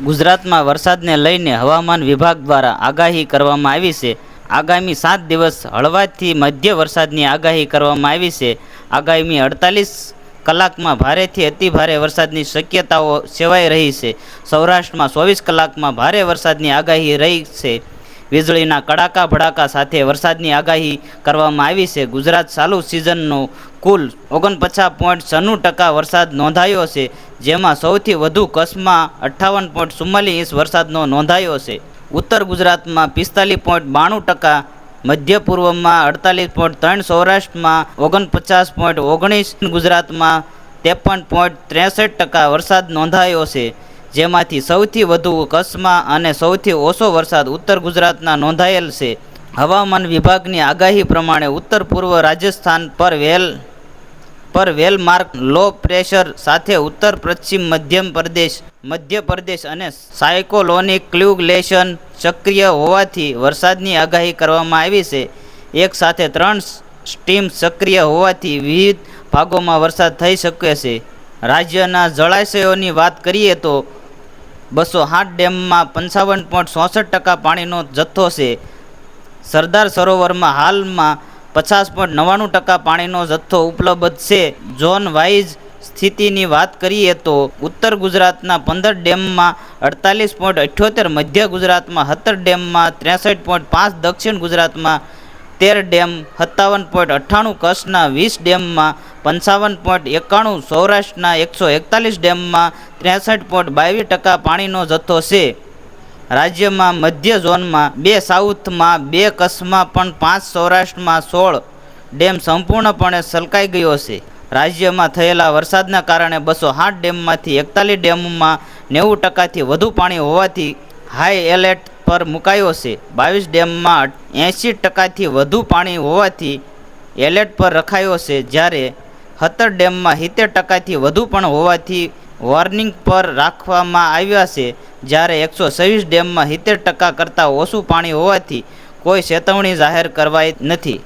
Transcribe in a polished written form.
ગુજરાતમાં વરસાદને લઈને હવામાન વિભાગ દ્વારા આગાહી કરવામાં આવી છે. આગામી 7 દિવસ હળવાથી મધ્ય વરસાદની આગાહી કરવામાં આવી છે. આગામી 48 કલાકમાં ભારેથી અતિભારે વરસાદની શક્યતાઓ સેવાઈ રહી છે. સૌરાષ્ટ્રમાં 24 કલાકમાં ભારે વરસાદની આગાહી રહી છે. વીજળીના કડાકા ભડાકા સાથે વરસાદની આગાહી કરવામાં આવી છે. ગુજરાત ચાલુ સિઝનનો કુલ 49.96% વરસાદ નોંધાયો છે, જેમાં સૌથી વધુ કચ્છમાં 58.44 ઇંચ વરસાદ નોંધાયો છે. ઉત્તર ગુજરાતમાં 45.92%, મધ્ય પૂર્વમાં 48.3%, સૌરાષ્ટ્રમાં 49.19%, ગુજરાતમાં 53.63% વરસાદ નોંધાયો છે, જેમાંથી સૌથી વધુ કચ્છમાં અને સૌથી ઓછો વરસાદ ઉત્તર ગુજરાતના નોંધાયેલ છે. હવામાન વિભાગની આગાહી પ્રમાણે ઉત્તર પૂર્વ રાજસ્થાન પર વેલમાર્ક લો પ્રેશર સાથે ઉત્તર પશ્ચિમ મધ્યપ્રદેશ અને સાયકોલોનિક ક્લ્યુલેશન સક્રિય હોવાથી વરસાદની આગાહી કરવામાં આવી છે. એક સાથે 3 સ્ટીમ સક્રિય હોવાથી વિવિધ ભાગોમાં વરસાદ થઈ શકે છે. રાજ્યના જળાશયોની વાત કરીએ તો 208 ડેમમાં 55.64% પાણીનો જથ્થો છે. સરદાર સરોવરમાં હાલમાં 50.99% પાણીનો જથ્થો ઉપલબ્ધ છે. ઝોન વાઇઝ સ્થિતિની વાત કરીએ તો ઉત્તર ગુજરાતના 15 ડેમમાં 48.78, મધ્ય ગુજરાતમાં 17 ડેમમાં 63.5, દક્ષિણ ગુજરાતમાં 13 ડેમ 57.98, કચ્છના 20 ડેમમાં 55.91, સૌરાષ્ટ્રના 141 ડેમમાં 63.22% પાણીનો જથ્થો છે. રાજ્યમાં મધ્ય ઝોનમાં 2, સાઉથમાં 2, કચ્છમાં પણ 5, સૌરાષ્ટ્રમાં 16 ડેમ સંપૂર્ણપણે છલકાઈ ગયો છે. રાજ્યમાં થયેલા વરસાદના કારણે 208 ડેમમાંથી 41 ડેમોમાં 90%થી વધુ પાણી હોવાથી હાઈ એલર્ટ પર મુકાયો છે. 22 ડેમમાં 80%થી વધુ પાણી હોવાથી એલર્ટ પર રખાયો છે, જ્યારે 17 ડેમમાં 70%થી વધુ પણ હોવાથી વોર્નિંગ પર રાખવામાં આવ્યા છે, જ્યારે 126 ડેમમાં 70% કરતાં ઓછું પાણી હોવાથી કોઈ ચેતવણી જાહેર કરવાઈ નથી.